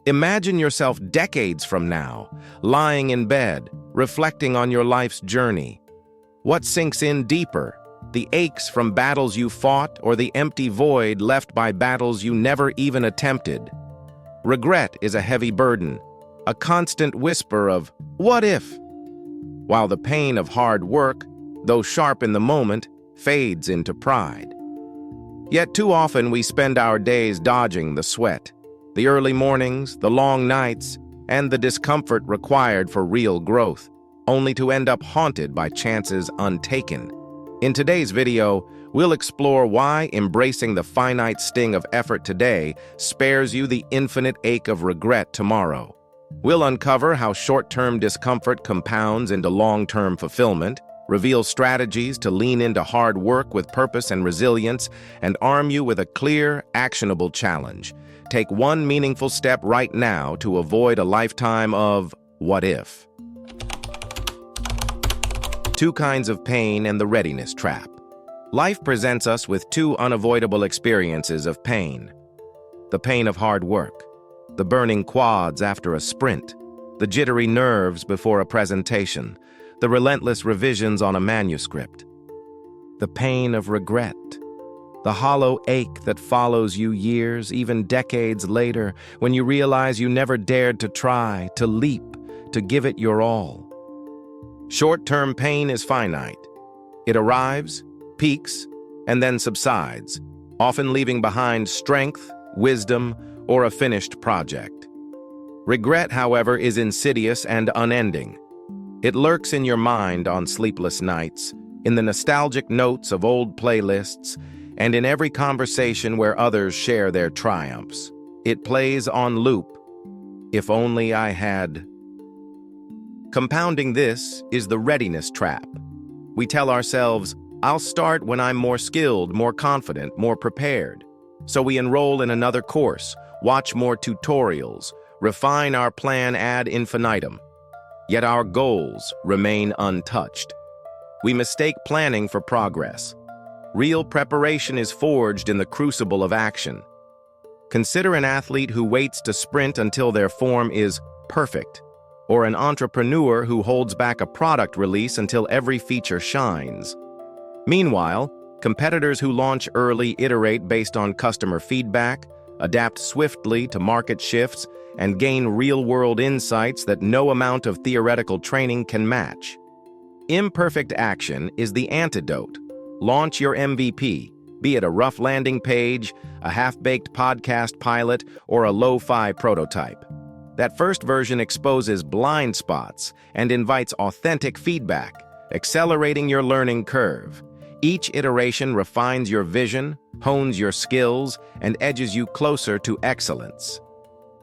Imagine yourself decades from now, lying in bed, reflecting on your life's journey. What sinks in deeper? The aches from battles you fought or the empty void left by battles you never even attempted? Regret is a heavy burden, a constant whisper of, "What if?" While the pain of hard work, though sharp in the moment, fades into pride. Yet too often we spend our days dodging the sweat, the early mornings, the long nights, and the discomfort required for real growth, only to end up haunted by chances untaken. In today's video, we'll explore why embracing the finite sting of effort today spares you the infinite ache of regret tomorrow. We'll uncover how short-term discomfort compounds into long-term fulfillment, reveal strategies to lean into hard work with purpose and resilience, and arm you with a clear, actionable challenge. Take one meaningful step right now to avoid a lifetime of what if. Two kinds of pain and the readiness trap. Life presents us with two unavoidable experiences of pain. The pain of hard work, the burning quads after a sprint, the jittery nerves before a presentation, the relentless revisions on a manuscript. The pain of regret, the hollow ache that follows you years, even decades later, when you realize you never dared to try, to leap, to give it your all. Short-term pain is finite. It arrives, peaks, and then subsides, often leaving behind strength, wisdom, or a finished project. Regret, however, is insidious and unending. It lurks in your mind on sleepless nights, in the nostalgic notes of old playlists, and in every conversation where others share their triumphs. It plays on loop. If only I had. Compounding this is the readiness trap. We tell ourselves, "I'll start when I'm more skilled, more confident, more prepared." So we enroll in another course, watch more tutorials, refine our plan ad infinitum. Yet our goals remain untouched. We mistake planning for progress. Real preparation is forged in the crucible of action. Consider an athlete who waits to sprint until their form is perfect, or an entrepreneur who holds back a product release until every feature shines. Meanwhile, competitors who launch early iterate based on customer feedback, adapt swiftly to market shifts, and gain real-world insights that no amount of theoretical training can match. Imperfect action is the antidote. Launch your MVP, be it a rough landing page, a half-baked podcast pilot, or a lo-fi prototype. That first version exposes blind spots and invites authentic feedback, accelerating your learning curve. Each iteration refines your vision, hones your skills, and edges you closer to excellence.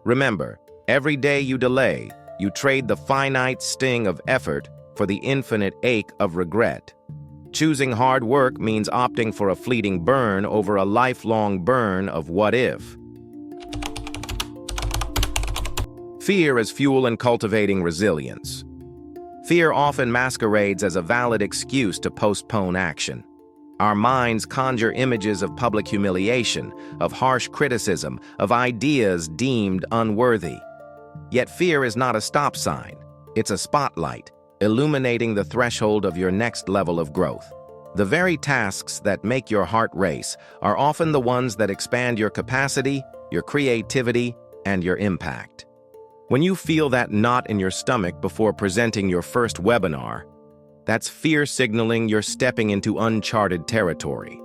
Remember, every day you delay, you trade the finite sting of effort for the infinite ache of regret. Choosing hard work means opting for a fleeting burn over a lifelong burn of what if. Fear as fuel in cultivating resilience. Fear often masquerades as a valid excuse to postpone action. Our minds conjure images of public humiliation, of harsh criticism, of ideas deemed unworthy. Yet fear is not a stop sign. It's a spotlight, illuminating the threshold of your next level of growth. The very tasks that make your heart race are often the ones that expand your capacity, your creativity, and your impact. When you feel that knot in your stomach before presenting your first webinar, that's fear signaling you're stepping into uncharted territory.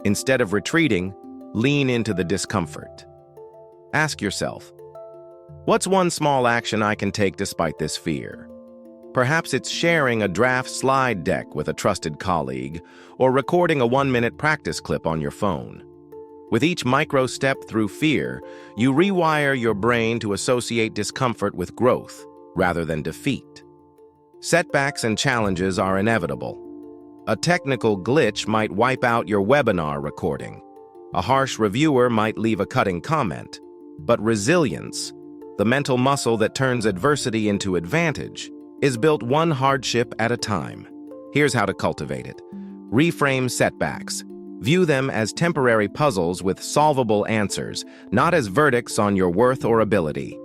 Instead of retreating, lean into the discomfort. Ask yourself, what's one small action I can take despite this fear? Perhaps it's sharing a draft slide deck with a trusted colleague, or recording a 1-minute practice clip on your phone. With each micro step through fear, you rewire your brain to associate discomfort with growth rather than defeat. Setbacks and challenges are inevitable. A technical glitch might wipe out your webinar recording. A harsh reviewer might leave a cutting comment. But resilience, the mental muscle that turns adversity into advantage, is built one hardship at a time. Here's how to cultivate it. Reframe setbacks. View them as temporary puzzles with solvable answers, not as verdicts on your worth or ability.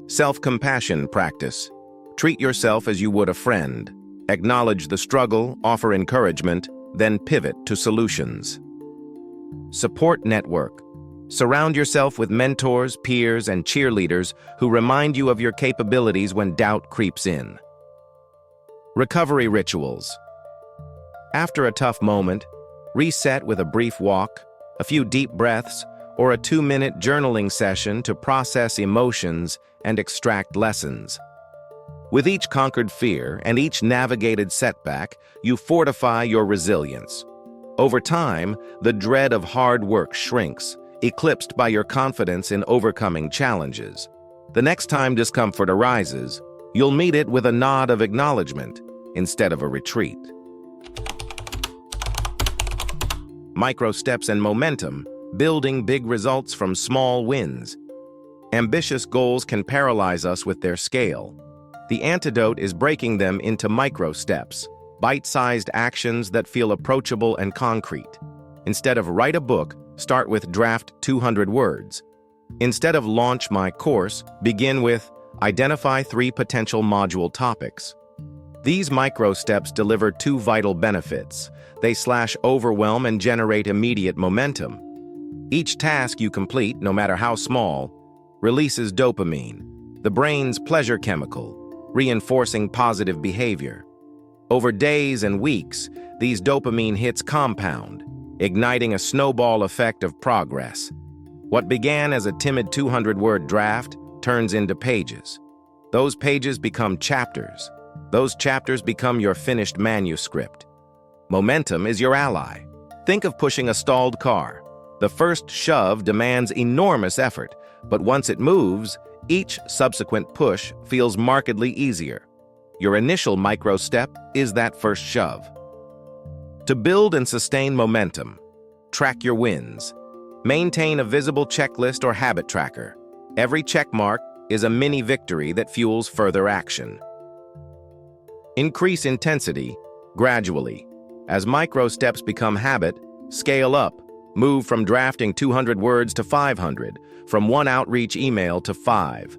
Self-compassion practice. Treat yourself as you would a friend. Acknowledge the struggle, offer encouragement, then pivot to solutions. Support network. Surround yourself with mentors, peers, and cheerleaders who remind you of your capabilities when doubt creeps in. Recovery rituals. After a tough moment, reset with a brief walk, a few deep breaths, or a 2-minute journaling session to process emotions and extract lessons. With each conquered fear and each navigated setback, you fortify your resilience. Over time, the dread of hard work shrinks, eclipsed by your confidence in overcoming challenges. The next time discomfort arises, you'll meet it with a nod of acknowledgement instead of a retreat. Micro steps and momentum, building big results from small wins. Ambitious goals can paralyze us with their scale. The antidote is breaking them into micro steps, bite-sized actions that feel approachable and concrete. Instead of write a book, start with draft 200 words. Instead of launch my course, begin with identify 3 potential module topics. These micro steps deliver 2 vital benefits. They slash overwhelm and generate immediate momentum. Each task you complete, no matter how small, releases dopamine, the brain's pleasure chemical, reinforcing positive behavior. Over days and weeks, these dopamine hits compound, igniting a snowball effect of progress. What began as a timid 200-word draft turns into pages. Those pages become chapters. Those chapters become your finished manuscript. Momentum is your ally. Think of pushing a stalled car. The first shove demands enormous effort, but once it moves, each subsequent push feels markedly easier. Your initial micro step is that first shove. To build and sustain momentum, track your wins. Maintain a visible checklist or habit tracker. Every check mark is a mini victory that fuels further action. Increase intensity gradually. As micro steps become habit, scale up. Move from drafting 200 words to 500, from 1 outreach email to 5.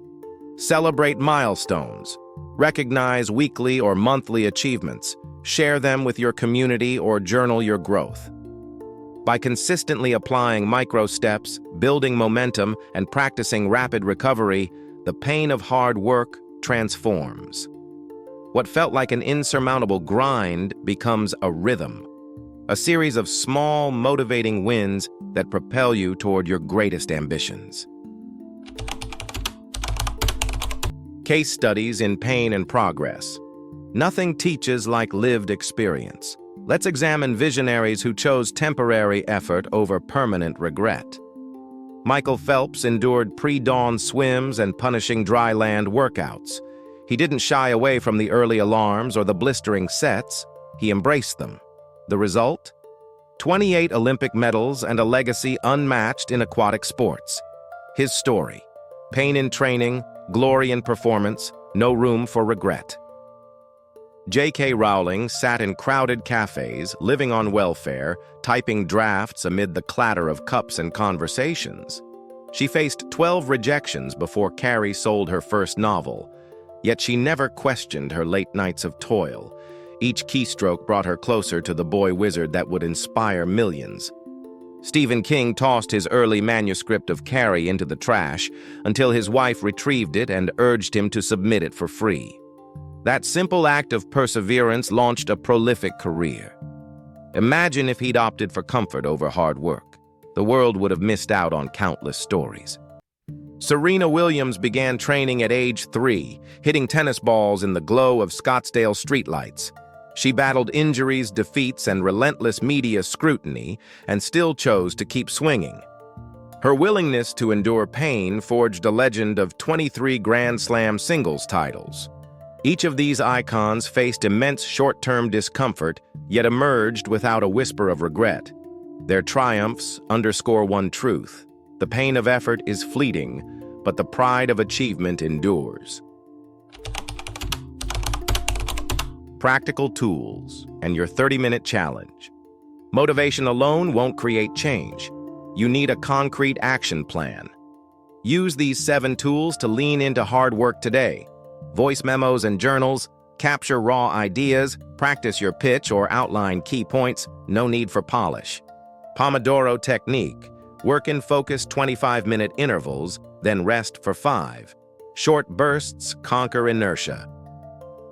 Celebrate milestones. Recognize weekly or monthly achievements. Share them with your community or journal your growth. By consistently applying micro steps, building momentum, and practicing rapid recovery, the pain of hard work transforms. What felt like an insurmountable grind becomes a rhythm, a series of small, motivating wins that propel you toward your greatest ambitions. Case studies in pain and progress. Nothing teaches like lived experience. Let's examine visionaries who chose temporary effort over permanent regret. Michael Phelps endured pre-dawn swims and punishing dry land workouts. He didn't shy away from the early alarms or the blistering sets. He embraced them. The result? 28 Olympic medals and a legacy unmatched in aquatic sports. His story: pain in training, glory in performance, no room for regret. J.K. Rowling sat in crowded cafes, living on welfare, typing drafts amid the clatter of cups and conversations. She faced 12 rejections before Carrie sold her first novel, yet she never questioned her late nights of toil. Each keystroke brought her closer to the boy wizard that would inspire millions. Stephen King tossed his early manuscript of Carrie into the trash until his wife retrieved it and urged him to submit it for free. That simple act of perseverance launched a prolific career. Imagine if he'd opted for comfort over hard work. The world would have missed out on countless stories. Serena Williams began training at age 3, hitting tennis balls in the glow of Scottsdale streetlights. She battled injuries, defeats, and relentless media scrutiny, and still chose to keep swinging. Her willingness to endure pain forged a legend of 23 Grand Slam singles titles. Each of these icons faced immense short-term discomfort, yet emerged without a whisper of regret. Their triumphs underscore one truth: the pain of effort is fleeting, but the pride of achievement endures. Practical tools and your 30-minute challenge. Motivation alone won't create change. You need a concrete action plan. Use these 7 tools to lean into hard work today. Voice memos and journals, capture raw ideas, practice your pitch or outline key points, no need for polish. Pomodoro technique, work in focused 25-minute intervals, then rest for 5. Short bursts conquer inertia.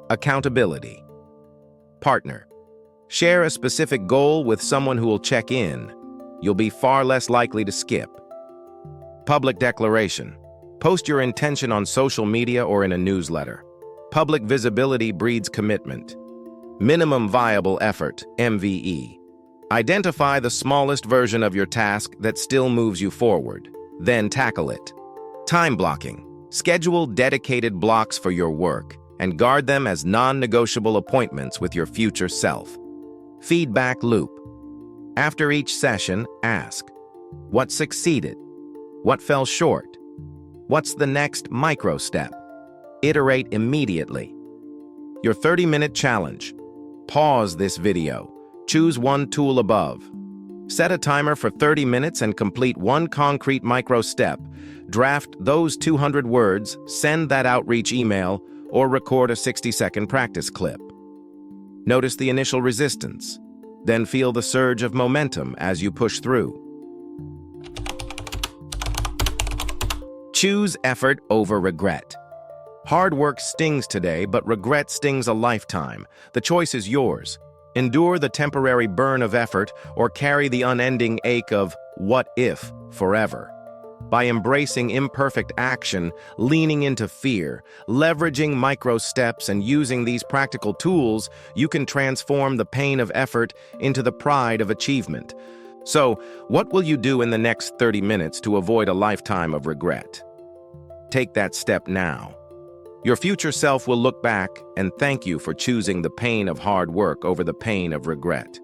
Accountability. Partner. Share a specific goal with someone who will check in. You'll be far less likely to skip. Public declaration. Post your intention on social media or in a newsletter. Public visibility breeds commitment. Minimum viable effort, MVE. Identify the smallest version of your task that still moves you forward. Then tackle it. Time blocking. Schedule dedicated blocks for your work and guard them as non-negotiable appointments with your future self. Feedback loop. After each session, ask, what succeeded? What fell short? What's the next micro step? Iterate immediately. Your 30-minute challenge. Pause this video. Choose one tool above. Set a timer for 30 minutes and complete one concrete micro step. Draft those 200 words, send that outreach email, or record a 60-second practice clip. Notice the initial resistance, then feel the surge of momentum as you push through. Choose effort over regret. Hard work stings today, but regret stings a lifetime. The choice is yours. Endure the temporary burn of effort or carry the unending ache of what if forever. By embracing imperfect action, leaning into fear, leveraging micro steps, and using these practical tools, you can transform the pain of effort into the pride of achievement. So, what will you do in the next 30 minutes to avoid a lifetime of regret? Take that step now. Your future self will look back and thank you for choosing the pain of hard work over the pain of regret.